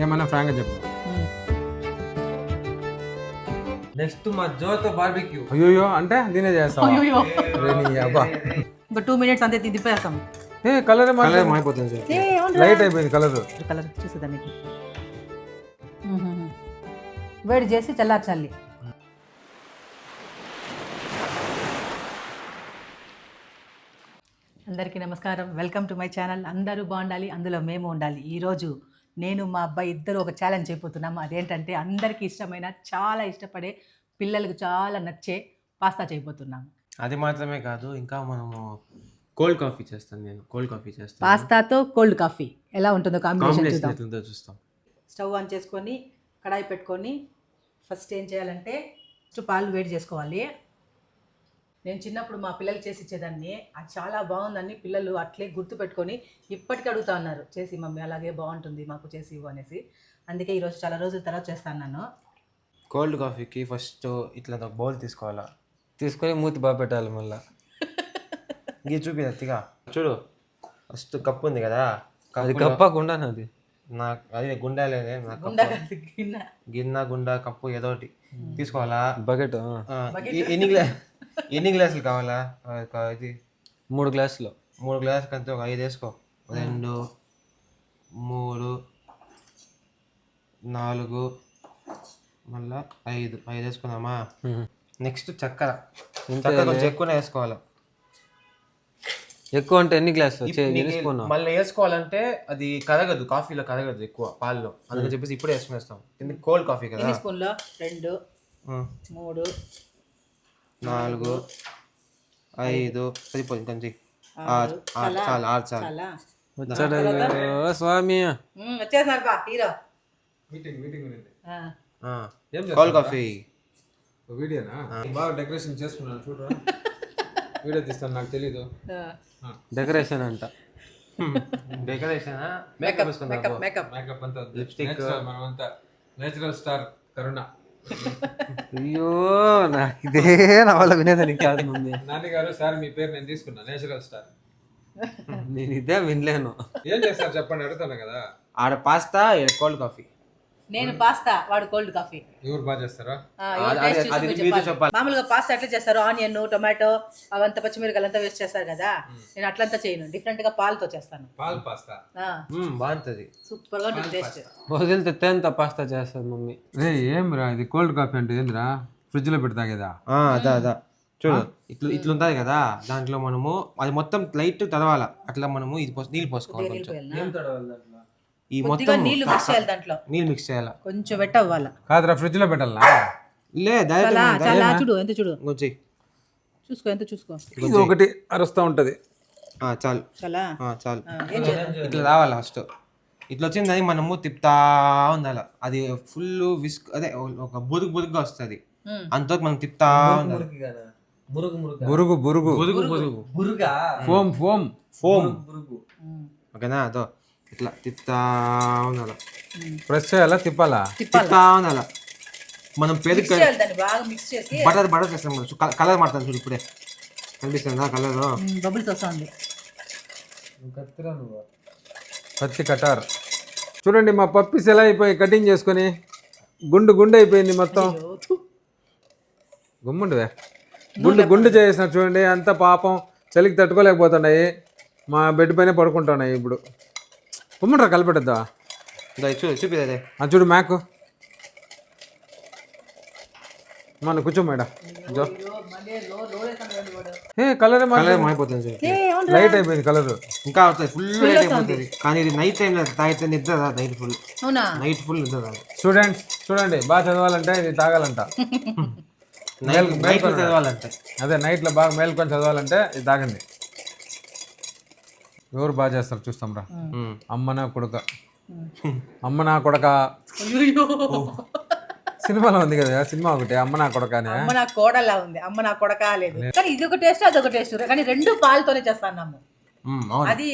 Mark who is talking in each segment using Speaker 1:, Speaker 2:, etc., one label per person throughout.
Speaker 1: ఏమన్నా ఫ్రాంక్గా చెప్పు.
Speaker 2: నెక్స్ట్ మా జోతో బార్బిక్యూ.
Speaker 1: అయ్యో అంటే దీనే చేస్తావా?
Speaker 3: అయ్యో
Speaker 1: అరే నీ అబ్బా.
Speaker 3: ఇంకా 2 minutes అంతే తిప్పిస్తాం.
Speaker 1: ఏ కలర్
Speaker 2: మారిపోతుంది సార్.
Speaker 1: లైట్ అయిపోయింది కలర్.
Speaker 3: కలర్ చూసేదాన్ని వేడి చేసి చల్లార్చాలి. అందరికీ నమస్కారం, వెల్కమ్ టు మై ఛానల్. అందరూ బాగుండాలి, అందులో మేము ఉండాలి. ఈరోజు నేను మా అబ్బాయి ఇద్దరు ఒక ఛాలెంజ్ చేయబోతున్నాము. అదేంటంటే అందరికీ ఇష్టమైన, చాలా ఇష్టపడే, పిల్లలకు చాలా నచ్చే పాస్తా చేయబోతున్నాము.
Speaker 2: అది మాత్రమే కాదు, ఇంకా మనము కోల్డ్ కాఫీ చేస్తాను. నేను కోల్డ్ కాఫీ చేస్తాను.
Speaker 3: పాస్తాతో కోల్డ్ కాఫీ ఎలా ఉంటుందో కాంబినేషన్
Speaker 2: కాంబినేషన్
Speaker 3: చూద్దాం.
Speaker 2: ఎట్లుందో చూస్తాం.
Speaker 3: స్టవ్ ఆన్ చేసుకొని కడాయి పెట్టుకొని ఫస్ట్ ఏం చేయాలంటే ఫస్ట్ పాలు వేడి చేసుకోవాలి. నేను చిన్నప్పుడు మా పిల్లలు చేసి ఇచ్చేదాన్ని, అది చాలా బాగుందని పిల్లలు అట్లే గుర్తుపెట్టుకొని ఇప్పటికీ అడుగుతా ఉన్నారు, చేసి మమ్మీ అలాగే బాగుంటుంది మాకు చేసి ఇవ్వు అనేసి. అందుకే ఈరోజు చాలా రోజుల తర్వాత చేస్తాను నేను.
Speaker 2: కోల్డ్ కాఫీకి ఫస్ట్ ఇట్లా ఒక బౌల్ తీసుకోవాలా, తీసుకొని మూతి బాగా పెట్టాలి. మళ్ళీ ఇది చూపి అతిగా చూడు. ఫస్ట్ కప్పు ఉంది కదా, అది కప్ప గుండా నాది, నాకు అది గుండా లేదే, గిన్నె గుండా కప్పు ఏదో ఒకటి తీసుకోవాలా. బకెట్ ఎన్ని గ్లాసులు కావాలా? ఇది 3 గ్లాసులు. 3 గ్లాసులు కంటే ఒక 5 వేసుకో. 2 3 4 మళ్ళా 5 వేసుకున్నామా. నెక్స్ట్ చక్కెర కొంచెం ఎక్కువనే వేసుకోవాలి.
Speaker 4: ఎక్కువ అంటే ఎన్ని గ్లాసులు
Speaker 2: మళ్ళీ వేసుకోవాలంటే అది కరగదు, కాఫీలో కరగదు ఎక్కువ పాల్లో, అందుకని చెప్పేసి ఇప్పుడే వేసుకునేస్తాం. ఎందుకు కోల్డ్ కాఫీ కదా.
Speaker 3: 2 స్పూన్లు 2 3
Speaker 2: 4 5 సరిపోయింది. కొంచెం 6 చాలు, 6 చాలు.
Speaker 4: వచ్చాడు స్వామి.
Speaker 3: వచ్చేసారు బా హీరో.
Speaker 2: Cold coffee
Speaker 1: వీడియోనా? బాగా డెకరేషన్ చేసుకున్నాను చూడరా. వీడియో తీస్తాను, నాకు తెలీదు.
Speaker 4: డెకరేషన్ అంట.
Speaker 2: డెకరేషన్ మేకప్
Speaker 3: మేకప్
Speaker 1: మేకప్ అంతా
Speaker 2: లిప్స్టిక్.
Speaker 1: మనమంతా నేచురల్ స్టార్ కరుణ.
Speaker 4: అయ్యో నాకు ఇదే నా వల్ల వినేదాన్ని కాదు మమ్మీ.
Speaker 1: నాన్నగారు సార్ మీ పేరు నేను తీసుకున్నా, నేచురల్ స్టార్.
Speaker 4: నేను ఇదే వినలేను.
Speaker 1: ఏం చేస్తారు చెప్పండి, అడుగుతాను కదా.
Speaker 2: ఆడ పాస్తా, ఈడ కోల్డ్ కాఫీ.
Speaker 3: నేను పాస్తా, వాడు కోల్డ్ కాఫీ.
Speaker 1: ఎవరు బాగా చేస్తారా?
Speaker 2: చెప్పాలి.
Speaker 3: మామూలుగా పాస్తా ఎట్లా చేస్తారు, ఆనియన్ టొమాటో అవంతా పచ్చిమిరకాయలు అంతా వేస్ట్ చేస్తారు కదా, నేను అట్లంతా చేయను, డిఫరెంట్ గా పాలతో చేస్తాను.
Speaker 1: పాల్ పాస్తా
Speaker 2: బాగుంటది,
Speaker 3: సూపర్ గా ఉంటుంది టేస్ట్.
Speaker 4: వదిలితే తేంత పాస్తా చేస్తుంది మమ్మీ.
Speaker 1: రే ఏం రా ఇది కోల్డ్ కాఫీ అంటే ఏందిరా? ఫ్రిడ్జ్ లో పెడతా కదా.
Speaker 2: అదా చూడు, ఇట్లుంటది కదా. దాంట్లో మనము అది మొత్తం లైట్ తడవాల, అట్లా మనము ఇది నీళ్ళు పోసుకోవాలి. కొంచెం ఈ మొత్తం
Speaker 3: నీళ్లు మిక్స్ చేయాలి, దాంట్లో
Speaker 2: నీళ్ళు మిక్స్ చేయాలా,
Speaker 3: కొంచెం వెట్ అవ్వాలా.
Speaker 1: కాదురా ఫ్రిడ్జ్ లో పెట్టాలా?
Speaker 2: లే
Speaker 3: చాలా చూడు, ఎంత చూడు,
Speaker 2: కొంచెం
Speaker 3: చూసుకో, ఎంత చూసుకో.
Speaker 1: ఇది ఒకటి అరుస్తూ ఉంటది.
Speaker 2: చాలు
Speaker 3: చాలా
Speaker 2: చాలు. ఇట్లా రావాలి ఫస్ట్. ఇట్లా వచ్చిందని మనము తిప్పుతా ఉండాలి. అది ఫుల్ విస్క్, అదే ఒక బురుగుగా వస్తుంది, అంతవరకు మనం తిప్పుతా ఉండాలి.
Speaker 1: బురుగు బురుగు ఫోమ్ ఫోమ్ ఫోమ్.
Speaker 2: ఓకేనా? అదో ఇట్లా తిప్పుతా ఉండాలి.
Speaker 1: ప్రెస్ చేయాలా, తిప్పాలా?
Speaker 2: తిప్పుతా ఉండాలి. మనం పెరుగు
Speaker 3: బాగా మిక్స్ చేసి
Speaker 2: బటర్ చేస్తాం. కలర్ మారుతాను చూడు, ఇప్పుడే కనిపిస్తుందా కలర్?
Speaker 3: బబుల్స్ వస్తుంది.
Speaker 1: పత్తి కటార్ చూడండి, మా పప్పీస్ ఎలా అయిపోయి కటింగ్ చేసుకొని గుండు అయిపోయింది మొత్తం. గుమ్ముండువే గుండు చేసినారు చూడండి, అంత పాపం చలికి తట్టుకోలేకపోతున్నాయి, మా బెడ్ పైన పడుకుంటున్నాయి. ఇప్పుడు గుమ్ముండ్రా, కలిపెట్టద్దా?
Speaker 2: చూపిదే
Speaker 1: చూడు మ్యాక్ మన కూర్చో మేడం. ఏ కలర్
Speaker 2: మారిపోతుంది,
Speaker 1: లైట్ అయిపోయింది కలర్.
Speaker 2: ఇంకా అవుతుంది, ఫుల్ లైట్ అయిపోతుంది. కానీ ఇది నైట్ టైంలో తాగితే నిద్ర రాదు. నైట్ ఫుల్ నిద్ర రాదు.
Speaker 1: స్టూడెంట్స్ చూడండి, బాగా చదవాలంటే ఇది తాగాలంట.
Speaker 2: నైట్ చదవాలంటే,
Speaker 1: అదే నైట్ లో బాగా మేల్కొని చదవాలంటే ఇది తాగండి. ఎవరు బాగా చేస్తారు చూస్తాం రా. అమ్మ నా కొడక సినిమాలో ఉంది కదా, సినిమా ఒకటి అమ్మ నా కొడక అని.
Speaker 3: అమ్మ నా కోడలా ఉంది, అమ్మ నా కొడక లేదు. కానీ ఇది ఒక టేస్ట్, అదొక టేస్ట్, కానీ రెండు పాలతోనే చేస్తాను. అది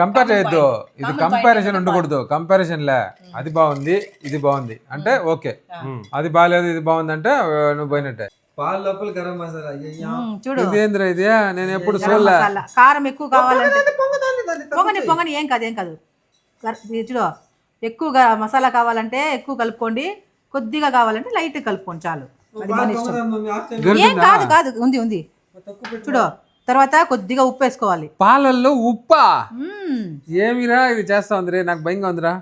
Speaker 1: కంపేర్ చేయొద్దు, ఇది కంపారిజన్ ఉండకూడదు. కంపారిజన్ లే, అది బాగుంది ఇది బాగుంది అంటే ఓకే, అది బాగాలేదు ఇది బాగుంది అంటే నువ్వు పోయినట్టే.
Speaker 4: పాలు లోపల గరం మసాలా.
Speaker 3: చూడు
Speaker 1: ఇదేంద్రా ఇది, నేను ఎప్పుడు చూడలే.
Speaker 3: కారం ఎక్కువ కావాలంటే పొంగని ఏం కాదు చూడు, ఎక్కువగా మసాలా కావాలంటే ఎక్కువ కలుపుకోండి, కొద్దిగా కావాలంటే లైట్ కలుపుకోండి చాలు. అది మన ఇష్టం. ఏం కాదు కాదు, ఉంది ఉంది చూడు. తర్వాత కొద్దిగా ఉప్పు వేసుకోవాలి.
Speaker 1: పాలల్లో ఉప్పా?
Speaker 3: మ్మ్.
Speaker 1: ఏమిరా ఇది చేస్తా ఉందిరే, నాకు భయంగా ఉందిరా.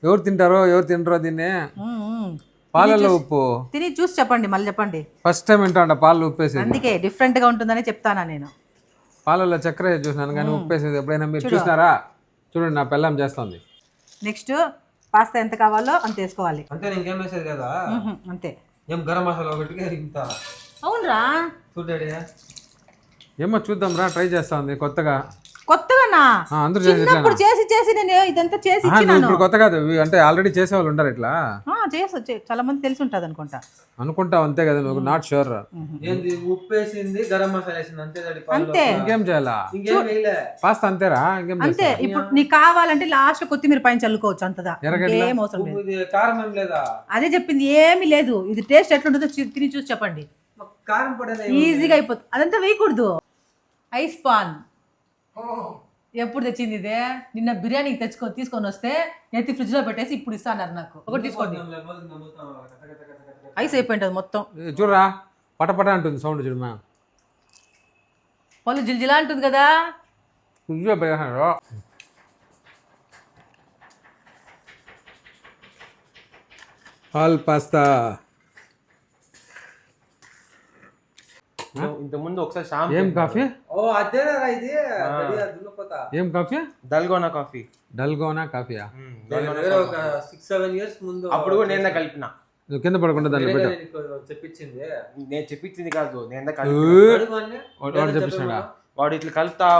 Speaker 1: ఎవరు తింటారో ఎవరు తినరో దీన్ని.
Speaker 3: మ్మ్.
Speaker 1: పాలల్లో ఉప్పు
Speaker 3: తిని చూసి చెప్పండి, మళ్ళీ చెప్పండి.
Speaker 1: ఫస్ట్ టైం వింటా పాలలో ఉప్పేసి.
Speaker 3: అందుకే డిఫరెంట్ గా ఉంటుందని చెప్తానా నేను.
Speaker 1: పాలల్లో చక్కెర వేసి చూసినాను కానీ ఉప్పేసేది ఎప్పుడైనా మీరు చూసినారా? చూడండి నా పెళ్ళాం చేస్తుంది.
Speaker 3: నెక్స్ట్ పాస్తా ఎంత కావాలో అంత వేసుకోవాలి.
Speaker 2: అంతే, ఇంకేం వేసేది కదా.
Speaker 3: అంతే.
Speaker 2: ఏం గరం మసాలా ఒకటిగా ఇంత.
Speaker 3: అవునరా,
Speaker 2: చూడండి.
Speaker 1: ఏమో చూద్దాం రా, ట్రై చేస్తా ఉంది కొత్తగా.
Speaker 3: కొత్తగానా?
Speaker 1: అందరూ
Speaker 3: చిన్నప్పుడు చేసి చేసి నేను ఇదంతా చేసి
Speaker 1: నువ్వు
Speaker 3: ఇచ్చినాను.
Speaker 1: ఇప్పుడు కొత్త కాదు, అంటే ఆల్రెడీ చేసేవాళ్ళు ఉంటారు ఇట్లా.
Speaker 3: చాలా మంది తెలిసి ఉంటుంది అనుకుంటా.
Speaker 1: అనుకుంటావు అంతే కదా, నువ్వు నాట్ షూర్.
Speaker 2: ఏంది ఉప్పు వేసింది, గరం మసాలా వేసింది, అంతే డాడీ.
Speaker 3: అంతే.
Speaker 1: ఇంకేం చేయాలా?
Speaker 2: ఇంకేం వేయలే.
Speaker 1: పాస్తా అంతేరా, ఇంకేం
Speaker 3: అంతే. ఇప్పుడు నీకు కావాలంటే లాస్ట్ కొత్తిమీర పైన చల్లుకోవచ్చు అంతదా.
Speaker 1: ఎర్రగడ్డలా?
Speaker 3: ఏం అవసరం లేదు.
Speaker 2: ఇది కారం ఏం లేదా?
Speaker 3: అదే చెప్పింది, ఏమీ లేదు. ఇది టేస్ట్ ఎట్లుంటుందో తిని చూసి చెప్పండి.
Speaker 2: కారం పడేది
Speaker 3: ఈజీగా అయిపోతుంది. అదంతా వేయకూడదు. ఐస్ పాన్ ఎప్పుడు తెచ్చింది ఇదే? నిన్న బిర్యానీకి తీసుకొని వస్తే ఎత్తి ఫ్రిడ్జ్ లో పెట్టేసి ఇప్పుడు ఇస్తాన్నారు నాకు. ఒకటి తీసుకోండి. ఐస్ అయిపోయింటుంది మొత్తం.
Speaker 1: చూడరా, పటపట అంటుంది సౌండ్ చూడమా.
Speaker 3: పళ్ళు జిల్జిలా అంటుంది కదా.
Speaker 1: All pasta.
Speaker 2: ఇంత ముందు ఒకసారి షాంపూ.
Speaker 1: ఏం కాఫీ?
Speaker 2: ఓ అదేనా ఇది?
Speaker 1: ఏం కాఫీ?
Speaker 2: Dalgona coffee.
Speaker 1: డల్గోనా కాఫీయా?
Speaker 2: ఒక 6-7 years ముందు అప్పుడు కూడా నేను కలిపిన.
Speaker 1: నువ్వు కింద పడకుండా దాన్ని పెట్టు.
Speaker 2: చెప్పించింది నేను చెప్పించింది కాదు, నేను
Speaker 1: వాడు చెప్పిస్తున్నాడా?
Speaker 2: వాడు ఇట్లా కలుపుతా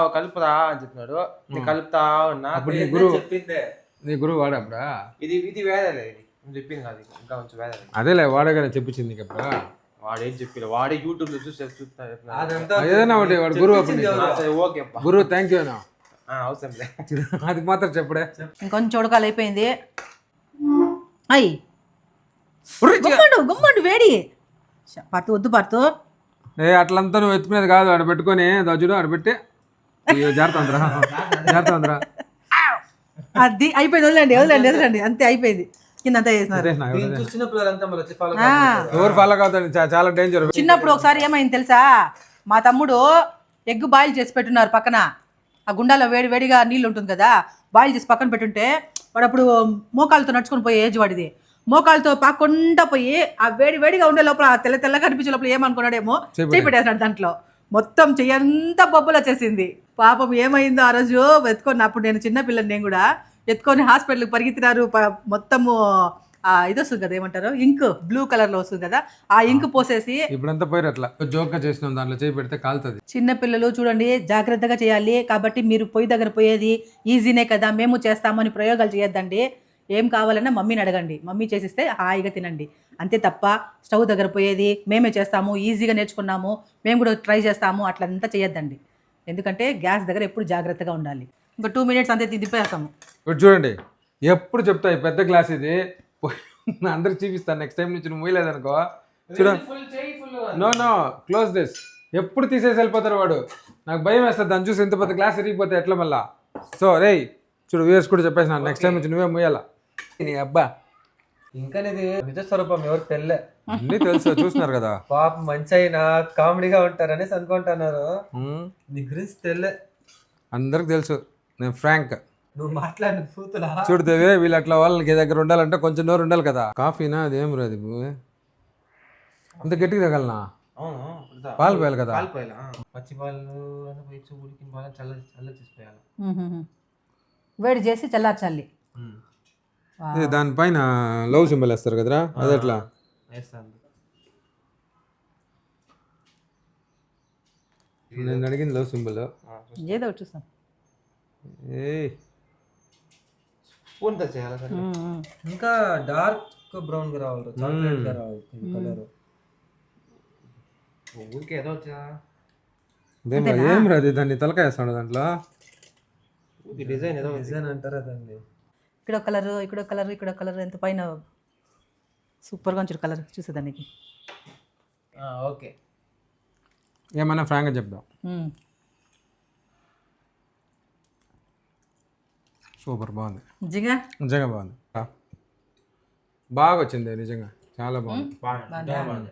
Speaker 2: అని చెప్పినాడు. నేను కలుపుతా ఉన్నా.
Speaker 1: అప్పుడు నీ గురువు చెప్పిందే. నీ గురువు వాడప్పుడా?
Speaker 2: ఇది వేరేలే, ఇది చెప్పింది కాదు, ఇంకా కొంచెం వేరే.
Speaker 1: అదేలే వాడగానే చెప్పించింది ఇప్పుడు.
Speaker 2: వాడేం చెప్పి వాడే యూట్యూబ్ లో చూసి చూస్తా.
Speaker 1: ఏదైనా ఒకటి వాడు గురువు అప్పుడు.
Speaker 2: ఓకే
Speaker 1: గురువు థ్యాంక్ యూ అన్నా.
Speaker 2: అవసరం లేదు,
Speaker 1: అది మాత్రం చెప్పుడే.
Speaker 3: ఇంకొంచెం ఉడకాలు అయిపోయింది. అయ్యి గుమ్మండు వేడి పడుతూ వద్దు పడుతూ.
Speaker 1: అట్లంతా నువ్వు ఎత్తుకునేది కాదు, ఆడ పెట్టుకొని దజ్జుడు ఆడ పెట్టి జాగ్రత్త.
Speaker 3: అది అయిపోయింది. వదలండి వదలండి వదలండి, అంతే అయిపోయింది. కింద అంతా చేసినారు.
Speaker 1: ఎవరు ఫాలో కావుతుంది, చాలా డేంజర్.
Speaker 3: చిన్నప్పుడు ఒకసారి ఏమైంది తెలుసా? మా తమ్ముడు ఎగ్ బాయిల్ చేసి పెట్టున్నారు పక్కన. ఆ గుండాలో వేడిగా నీళ్ళు ఉంటుంది కదా, బాయిల్ చేసి పక్కన పెట్టుంటే వాడు అప్పుడు మోకాళ్ళతో నడుచుకొని పోయే ఏజ్ వాడిది. మోకాళ్ళతో పాకుండా పోయి ఆ వేడిగా ఉండే లోపల తెల్లగా కనిపించే లోపల ఏమనుకున్నాడేమో చేయి పెట్టేసినాడు. దాంట్లో మొత్తం చెయ్యంతా బొబ్బలు వచ్చేసింది. పాపం ఏమైందో ఆ రోజు ఎత్తుకొని, అప్పుడు నేను చిన్నపిల్లని, నేను కూడా ఎత్తుకొని హాస్పిటల్కి పరిగెత్తినారు. మొత్తము ఇది వస్తుంది కదా, ఏమంటారు, ఇంక్ బ్లూ కలర్ లో వస్తుంది కదా, ఆ ఇంక్ పోసేసి.
Speaker 1: ఇప్పుడంతా పోయి అట్లా జోక్గా చేసినాం, దాంట్లో చేయి పెడితే కాలుతుంది.
Speaker 3: చిన్న పిల్లలు చూడండి, జాగ్రత్తగా చేయాలి. కాబట్టి మీరు పొయ్యి దగ్గర పోయేది ఈజీనే కదా, మేము చేస్తామని ప్రయోగాలు చేయొద్దండి. ఏం కావాలన్నా మమ్మీని అడగండి, మమ్మీ చేసిస్తే హాయిగా తినండి. అంతే తప్ప స్టవ్ దగ్గర పోయేది మేమే చేస్తాము, ఈజీగా నేర్చుకున్నాము, మేము కూడా ట్రై చేస్తాము అట్లంతా చేయొద్దండి. ఎందుకంటే గ్యాస్ దగ్గర ఎప్పుడు జాగ్రత్తగా ఉండాలి. ఇంకా 2 minutes అంతే దింపేస్తాము.
Speaker 1: ఇప్పుడు చూడండి, ఎప్పుడు చెప్తాయి పెద్ద గ్లాస్ ఇది, అందరికి చూపిస్తాను. నెక్స్ట్ టైం నుంచి నువ్వు మూయలేదనుకో చూడండి. No close this. ఎప్పుడు తీసేసి వెళ్ళిపోతారు వాడు. నాకు భయం వేస్తుంది దాన్ని చూసి, ఇంత పెద్ద గ్లాస్ ఇరిగిపోతే ఎట్లా మళ్ళా. సో రే చూడు, వ్యూయర్స్ కూడా చెప్పేసిన నెక్స్ట్ టైం నుంచి నువ్వే మూయాలా. నీ అబ్బా
Speaker 2: ఇంకా ఇది నిజ స్వరూపం ఎవరు తెల్లే,
Speaker 1: అన్నీ తెలుసు, చూస్తున్నారు కదా.
Speaker 2: పాప మంచి అయినా కామెడీగా ఉంటారనేసి అనుకుంటున్నారు. నీ గురించి తెల్లే
Speaker 1: అందరికి తెలుసు. నేను ఫ్రాంక్.
Speaker 2: నువ్వు మాట్లాడిన పూతులా
Speaker 1: చూడదేవే, వీళ్ళు అట్లా వాళ్ళకి దగ్గర ఉండాలంటే కొంచెం నోరు ఉండాలి కదా. కాఫీనా అదేం రాదు, అంత గట్టిగా తగలనా? పాలు పోయాలి కదా.
Speaker 2: పచ్చి పాలు ఉడికిన పాలు చల్ల చేసిపోయాలి,
Speaker 3: వేడి చేసి చల్లార్చాలి.
Speaker 1: దానిపైన లవ్ సింబల్ వేస్తారు కదరా, అది ఎట్లా
Speaker 2: వేస్తాను?
Speaker 1: నేను అడిగింది లవ్ సింబల్.
Speaker 3: ఏదో ఒకటి చూస్తాం.
Speaker 2: స్పూన్తో చేయాలి. ఇంకా డార్క్ బ్రౌన్ గా రావాలి, చాక్లెట్ గా రావాలి కలర్. ఊరికే ఏదో
Speaker 1: ఏం రాదు, దాన్ని తలకాయ వేస్తాడు దాంట్లో.
Speaker 2: డిజైన్ ఏదో డిజైన్ అంటారా దాన్ని.
Speaker 3: ఇక్కడ కలర్, ఇక్కడ కలర్, ఇక్కడ కలర్, ఎంత పైన సూపర్గా ఉంచారు కలర్ చూసేదానికి.
Speaker 2: ఓకే,
Speaker 1: ఏమన్నా ఫ్రాంక్గా చెప్దాం. సూపర్ బాగుంది,
Speaker 3: నిజంగా
Speaker 1: నిజంగా బాగుంది. బాగా వచ్చింది నిజంగా, చాలా బాగుంది.
Speaker 2: బాగుంది.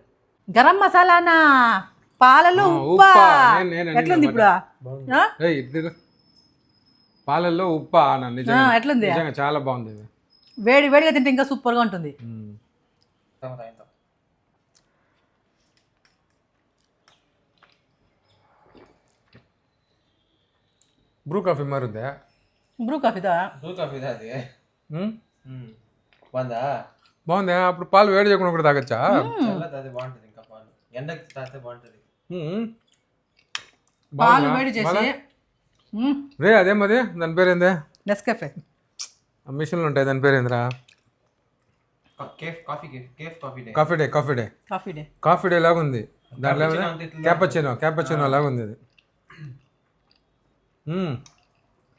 Speaker 3: గరం మసాలానా, పాలలో ఉప్పా,
Speaker 1: ఉప్పా, నేను
Speaker 3: ఎట్లుంది ఇప్పుడు? ఆ?
Speaker 1: ఏయ్, ఇటు పాలల్లో ఉప్పా అన్న, నిజంగా
Speaker 3: ఎట్లుంది?
Speaker 1: నిజంగా చాలా బాగుంది ఇది.
Speaker 3: వేడి వేడిగా తింటే ఇంకా సూపర్గా ఉంటుంది.
Speaker 1: బ్రూ కాఫీ మారుద్దా?
Speaker 3: బ్రూ కాఫీదా?
Speaker 2: బ్రూ కాఫీ అది బాగుందా?
Speaker 1: బాగుంది. అప్పుడు పాలు వేడి చేయకుండా కూడా తాగొచ్చా?
Speaker 2: చల్లది అది బాగుంటుంది. ఇంకా పాలు ఎండకి తాగితే బాగుంటుంది.
Speaker 3: పాలు వేడి చేసి
Speaker 1: రే అదేమది, దాని పేరేందే?
Speaker 3: నెస్కాఫే.
Speaker 1: మిషన్లు ఉంటాయి, దాని పేరేందిరా?
Speaker 2: Cafe coffee cafe coffee day.
Speaker 1: Coffee day, coffee day,
Speaker 3: coffee day.
Speaker 1: Coffee day లాగా ఉంది. దాంట్లో క్యాపచినో, క్యాపచినో లాగా ఉంది అది.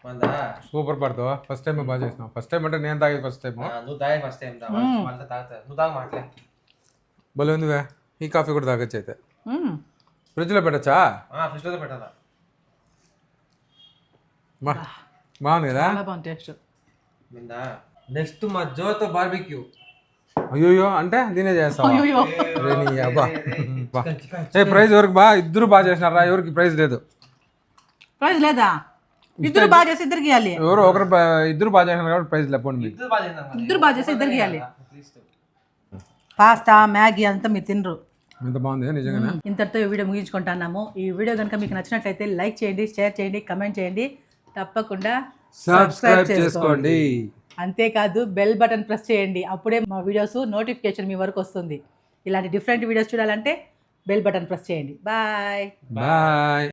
Speaker 2: బాగుందా?
Speaker 1: సూపర్ పడతావా? ఫస్ట్ టైం బాగా చేసినావు. ఫస్ట్ టైం అంటే నేను తాగేది ఫస్ట్ టైం.
Speaker 2: నువ్వు తాగే ఫస్ట్ టైం వాళ్ళతో తాగుతా. నువ్వు తాగు మాట్లే.
Speaker 1: భలే ఉందివే. ఈ కాఫీ కూడా తాగొచ్చు అయితే.
Speaker 3: మ్మ్.
Speaker 1: ఫ్రిడ్జ్లో పెట్టచ్చా?
Speaker 2: ఫ్రిడ్జ్లో పెట్టాలా?
Speaker 1: బాగుంది కదా?
Speaker 3: చాలా బాగుంది టేస్ట్.
Speaker 2: నెక్స్ట్ మా జోతో బార్బిక్యూ.
Speaker 1: అయ్యో అంటే దీనే చేస్తావా?
Speaker 3: అయ్యో
Speaker 1: రే నీ అబ్బా. బా. ఏ ప్రైజ్ ఎవరికి బా? ఇద్దరు బాగా చేసినారా? ఎవరికి ప్రైజ్ లేదు?
Speaker 3: ప్రైజ్ లేదా? ఇద్దరు బాగా చేసి ఇద్దరికి ఇవ్వాలి.
Speaker 1: ఎవరు ఒకరు ఇద్దరు బాగా చేసినారు కాబట్టి ప్రైజ్ లేకపోండి మీకు.
Speaker 3: ఇద్దరు బాగా చేసి ఇద్దరికి ఇవ్వాలి. పాస్తా, మ్యాగీ అంతా మీరు తినరు.
Speaker 1: ఎంత బాగుంది నిజంగానే.
Speaker 3: ఇంతటితో ఈ వీడియో ముగించుకుంటున్నాము. ఈ వీడియో కనుక మీకు నచ్చినట్లయితే లైక్ చేయండి, షేర్ చేయండి, కమెంట్ చేయండి. తప్పకుండా
Speaker 1: సబ్స్క్రైబ్ చేసుకోండి.
Speaker 3: అంతేకాదు బెల్ బటన్ ప్రెస్ చేయండి. అప్పుడే మా వీడియోస్ నోటిఫికేషన్ మీ వరకు వస్తుంది. ఇలాంటి డిఫరెంట్ వీడియోస్ చూడాలంటే బెల్ బటన్ ప్రెస్ చేయండి. బాయ్.
Speaker 1: బాయ్.